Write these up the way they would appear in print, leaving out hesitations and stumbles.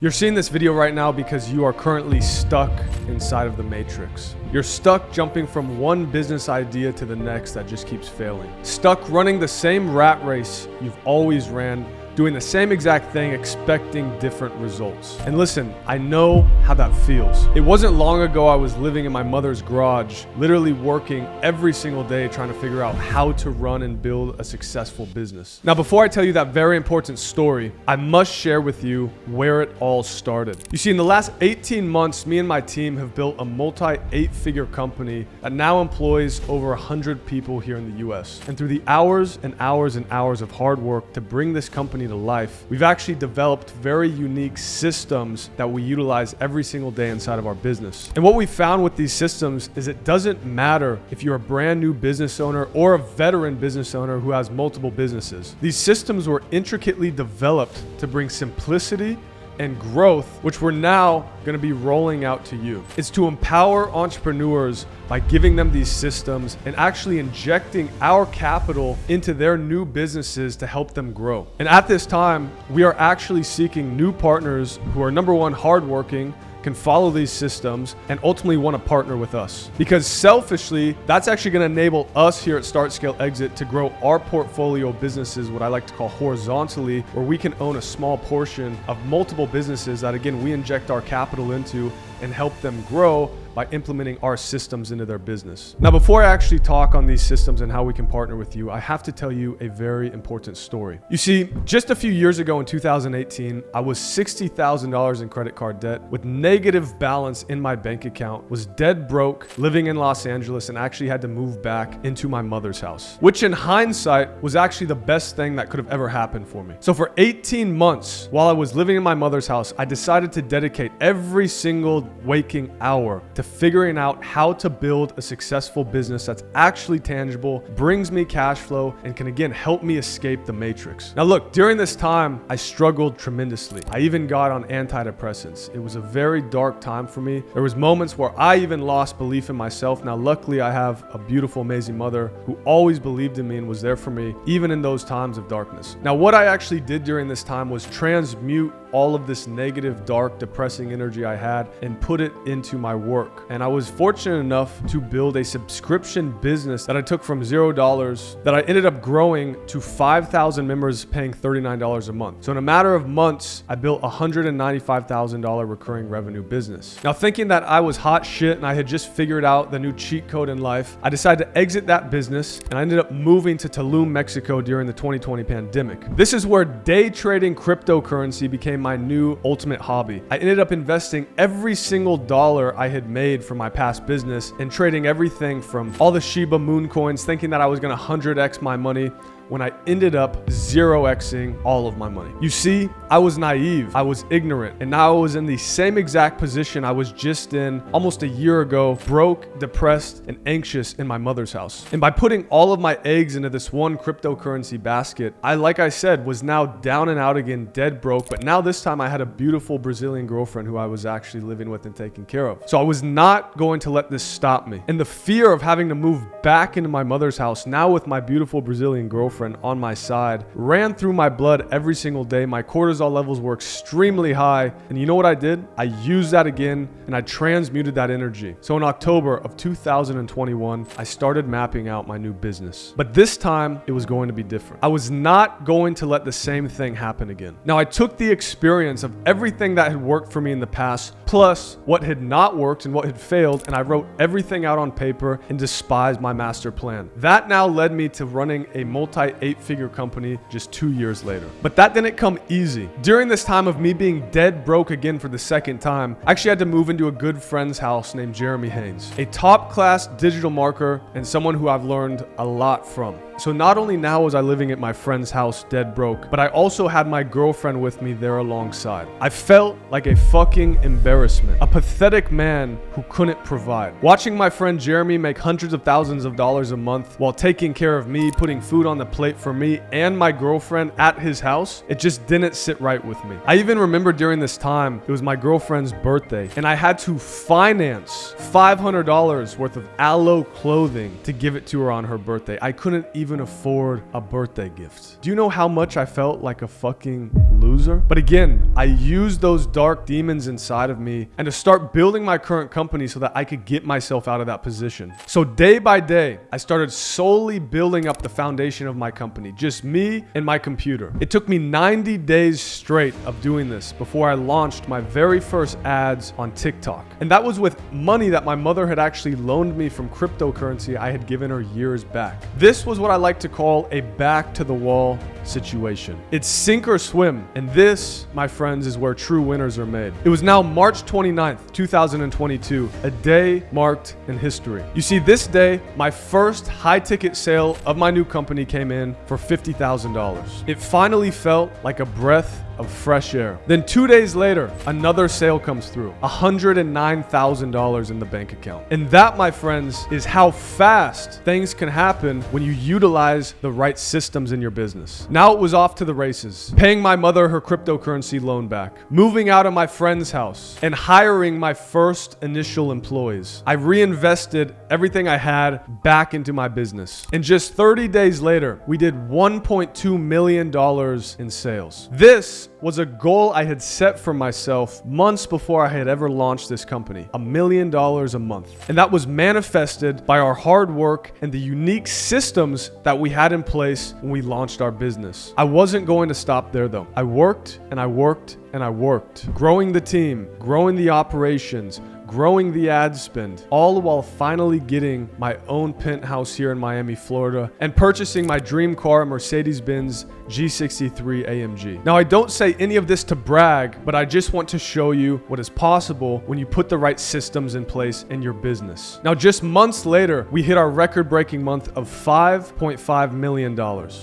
You're seeing this video right now because you are currently stuck inside of the matrix. You're stuck jumping from one business idea to the next that just keeps failing. Stuck running the same rat race you've always ran, doing the same exact thing, expecting different results. And listen, I know how that feels. It wasn't long ago I was living in my mother's garage, literally working every single day trying to figure out how to run and build a successful business. Now, before I tell you that very important story, I must share with you where it all started. You see, in the last 18 months, me and my team have built a multi-8-figure company that now employs over 100 people here in the US. And through the hours and hours and hours of hard work to bring this company to life, we've actually developed very unique systems that we utilize every single day inside of our business. And what we found with these systems is it doesn't matter if you're a brand new business owner or a veteran business owner who has multiple businesses. These systems were intricately developed to bring simplicity and growth, which we're now going to be rolling out to you. It's to empower entrepreneurs by giving them these systems and actually injecting our capital into their new businesses to help them grow. And at this time, we are actually seeking new partners who are, number one, hardworking, can follow these systems, and ultimately want to partner with us. Because selfishly, that's actually going to enable us here at Start, Scale, Exit to grow our portfolio of businesses, what I like to call horizontally, where we can own a small portion of multiple businesses that, again, we inject our capital into and help them grow by implementing our systems into their business. Now, before I actually talk on these systems and how we can partner with you, I have to tell you a very important story. You see, just a few years ago in 2018, I was $60,000 in credit card debt with negative balance in my bank account, was dead broke, living in Los Angeles, and actually had to move back into my mother's house, which in hindsight was actually the best thing that could have ever happened for me. So for 18 months, while I was living in my mother's house, I decided to dedicate every single waking hour to figuring out how to build a successful business that's actually tangible, brings me cash flow, and can again help me escape the matrix. Now look, during this time, I struggled tremendously. I even got on antidepressants. It was a very dark time for me. There was moments where I even lost belief in myself. Now luckily, I have a beautiful, amazing mother who always believed in me and was there for me, even in those times of darkness. Now what I actually did during this time was transmute all of this negative, dark, depressing energy I had and put it into my work. And I was fortunate enough to build a subscription business that I took from $0 that I ended up growing to 5,000 members paying $39 a month. So in a matter of months, I built a $195,000 recurring revenue business. Now thinking that I was hot shit and I had just figured out the new cheat code in life, I decided to exit that business and I ended up moving to Tulum, Mexico during the 2020 pandemic. This is where day trading cryptocurrency became my new ultimate hobby. I ended up investing every single dollar I had made from my past business and trading everything from all the Shiba Moon coins, thinking that I was going to 100x my money, when I ended up 0xing all of my money. You see, I was naive, I was ignorant, and now I was in the same exact position I was just in almost a year ago, broke, depressed, and anxious in my mother's house. And by putting all of my eggs into this one cryptocurrency basket, I, like I said, was now down and out again, dead broke, but now this time I had a beautiful Brazilian girlfriend who I was actually living with and taking care of. So I was not going to let this stop me. And the fear of having to move back into my mother's house, now with my beautiful Brazilian girlfriend on my side, ran through my blood every single day. My cortisol levels were extremely high. And you know what I did? I used that again and I transmuted that energy. So in October of 2021, I started mapping out my new business. But this time it was going to be different. I was not going to let the same thing happen again. Now I took the experience of everything that had worked for me in the past, plus what had not worked and what had failed, and I wrote everything out on paper and despised my master plan. That now led me to running a multi-8-figure company just 2 years later. But that didn't come easy. During this time of me being dead broke again for the second time, I actually had to move into a good friend's house named Jeremy Haynes, a top-class digital marketer and someone who I've learned a lot from. So not only now was I living at my friend's house dead broke, but I also had my girlfriend with me there alongside. I felt like a fucking embarrassment, a pathetic man who couldn't provide. Watching my friend Jeremy make hundreds of thousands of dollars a month while taking care of me, putting food on the plate for me and my girlfriend at his house, it just didn't sit right with me. I even remember during this time, it was my girlfriend's birthday, and I had to finance $500 worth of aloe clothing to give it to her on her birthday. I couldn't even even afford a birthday gift. Do you know how much I felt like a fucking loser? But again, I used those dark demons inside of me and to start building my current company so that I could get myself out of that position. So day by day, I started solely building up the foundation of my company, just me and my computer. It took me 90 days straight of doing this before I launched my very first ads on TikTok. And that was with money that my mother had actually loaned me from cryptocurrency I had given her years back. This was what I like to call a back to the wall situation. It's sink or swim. And this, my friends, is where true winners are made. It was now March 29th, 2022, a day marked in history. You see, this day, my first high ticket sale of my new company came in for $50,000. It finally felt like a breath of fresh air. Then 2 days later, another sale comes through, $109,000 in the bank account. And that, my friends, is how fast things can happen when you utilize the right systems in your business. Now it was off to the races, paying my mother her cryptocurrency loan back, moving out of my friend's house, and hiring my first initial employees. I reinvested everything I had back into my business. And just 30 days later, we did $1.2 million in sales. This was a goal I had set for myself months before I had ever launched this company, $1 million a month. And that was manifested by our hard work and the unique systems that we had in place when we launched our business. I wasn't going to stop there though. I worked and I worked and I worked, growing the team, growing the operations, growing the ad spend, all while finally getting my own penthouse here in Miami, Florida, and purchasing my dream car, Mercedes-Benz G63 AMG. Now, I don't say any of this to brag, but I just want to show you what is possible when you put the right systems in place in your business. Now, just months later, we hit our record-breaking month of $5.5 million,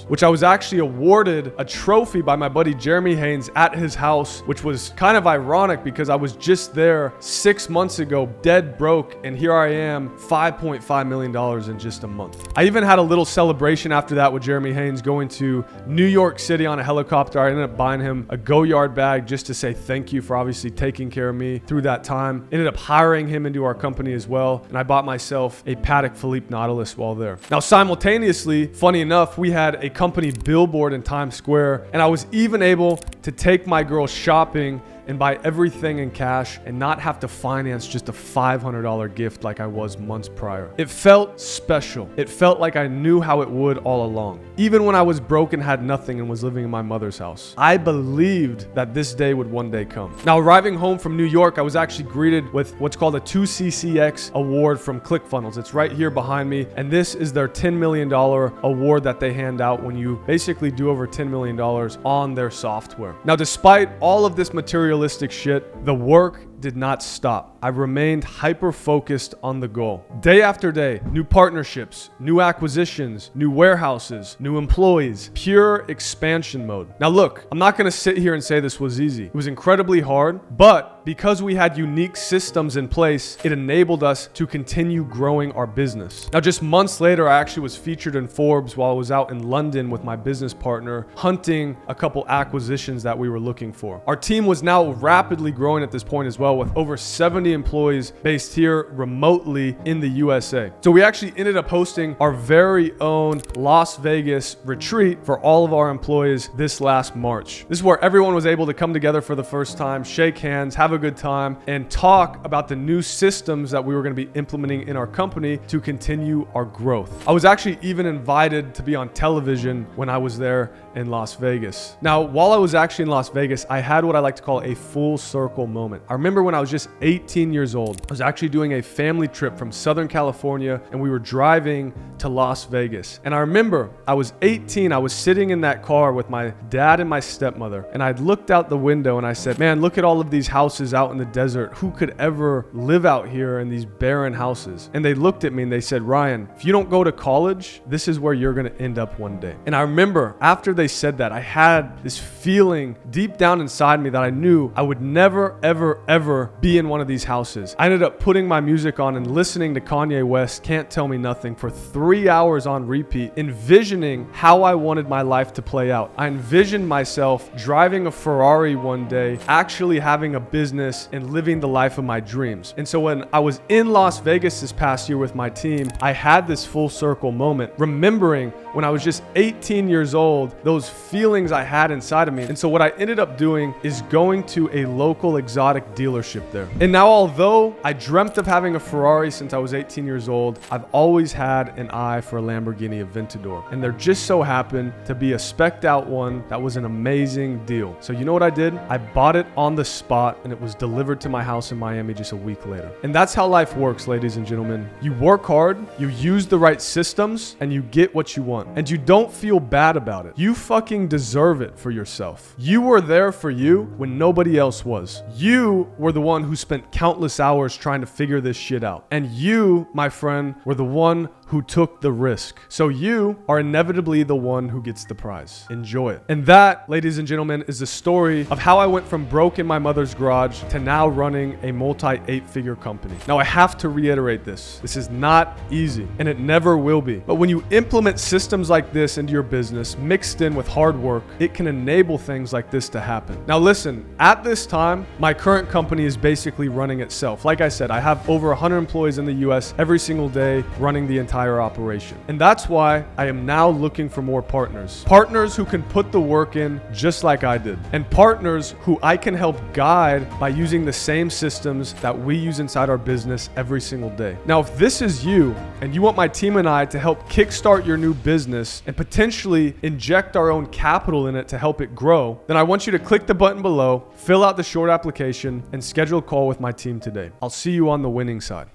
which I was actually awarded a trophy by my buddy Jeremy Haynes at his house, which was kind of ironic because I was just there 6 months ago, dead broke, and here I am, $5.5 million in just a month. I even had a little celebration after that with Jeremy Haynes going to New York City on a helicopter. I ended up buying him a Go Yard bag just to say thank you for obviously taking care of me through that time. Ended up hiring him into our company as well, and I bought myself a Patek Philippe Nautilus while there. Now, simultaneously, funny enough, we had a company billboard in Times Square, and I was even able to take my girl shopping and buy everything in cash and not have to finance just a $500 gift like I was months prior. It felt special. It felt like I knew how it would all along. Even when I was broke and had nothing and was living in my mother's house, I believed that this day would one day come. Now, arriving home from New York, I was actually greeted with what's called a 2CCX award from ClickFunnels. It's right here behind me, and this is their $10 million award that they hand out when you basically do over $10 million on their software. Now, despite all of this materialistic shit, the work did not stop. I remained hyper-focused on the goal. Day after day, new partnerships, new acquisitions, new warehouses, new employees, pure expansion mode. Now look, I'm not gonna sit here and say this was easy. It was incredibly hard, but because we had unique systems in place, it enabled us to continue growing our business. Now, just months later, I actually was featured in Forbes while I was out in London with my business partner, hunting a couple acquisitions that we were looking for. Our team was now rapidly growing at this point as well, with over 70 employees based here remotely in the USA. So we actually ended up hosting our very own Las Vegas retreat for all of our employees this last March. This is where everyone was able to come together for the first time, shake hands, have a good time, and talk about the new systems that we were going to be implementing in our company to continue our growth. I was actually even invited to be on television when I was there in Las Vegas. Now, while I was actually in Las Vegas, I had what I like to call a full circle moment. I remember when I was just 18 years old, I was actually doing a family trip from Southern California, and we were driving to Las Vegas. And I remember I was 18, I was sitting in that car with my dad and my stepmother, and I looked out the window and I said, man, look at all of these houses out in the desert. Who could ever live out here in these barren houses? And they looked at me and they said, Ryan, if you don't go to college, this is where you're going to end up one day. And I remember after they said that, I had this feeling deep down inside me that I knew I would never, ever, ever ever be in one of these houses. I ended up putting my music on and listening to Kanye West, Can't Tell Me Nothing, for 3 hours on repeat, envisioning how I wanted my life to play out. I envisioned myself driving a Ferrari one day, actually having a business and living the life of my dreams. And so when I was in Las Vegas this past year with my team, I had this full circle moment, remembering when I was just 18 years old, those feelings I had inside of me. And so what I ended up doing is going to a local exotic dealership there. And now, although I dreamt of having a Ferrari since I was 18 years old, I've always had an eye for a Lamborghini Aventador. And there just so happened to be a spec'd out one that was an amazing deal. So you know what I did? I bought it on the spot and it was delivered to my house in Miami just a week later. And that's how life works, ladies and gentlemen. You work hard, you use the right systems, and you get what you want. And you don't feel bad about it. You fucking deserve it for yourself. You were there for you when nobody else was. You were the one who spent countless hours trying to figure this shit out. And you, my friend, were the one who took the risk. So you are inevitably the one who gets the prize. Enjoy it. And that, ladies and gentlemen, is the story of how I went from broke in my mother's garage to now running a multi-8-figure company. Now, I have to reiterate this. This is not easy, and it never will be. But when you implement systems like this into your business, mixed in with hard work, it can enable things like this to happen. Now, listen, at this time, my current company is basically running itself. Like I said, I have over 100 employees in the US every single day running the entire operation. And that's why I am now looking for more partners. Partners who can put the work in just like I did. And partners who I can help guide by using the same systems that we use inside our business every single day. Now, if this is you and you want my team and I to help kickstart your new business and potentially inject our own capital in it to help it grow, then I want you to click the button below, fill out the short application, and schedule a call with my team today. I'll see you on the winning side.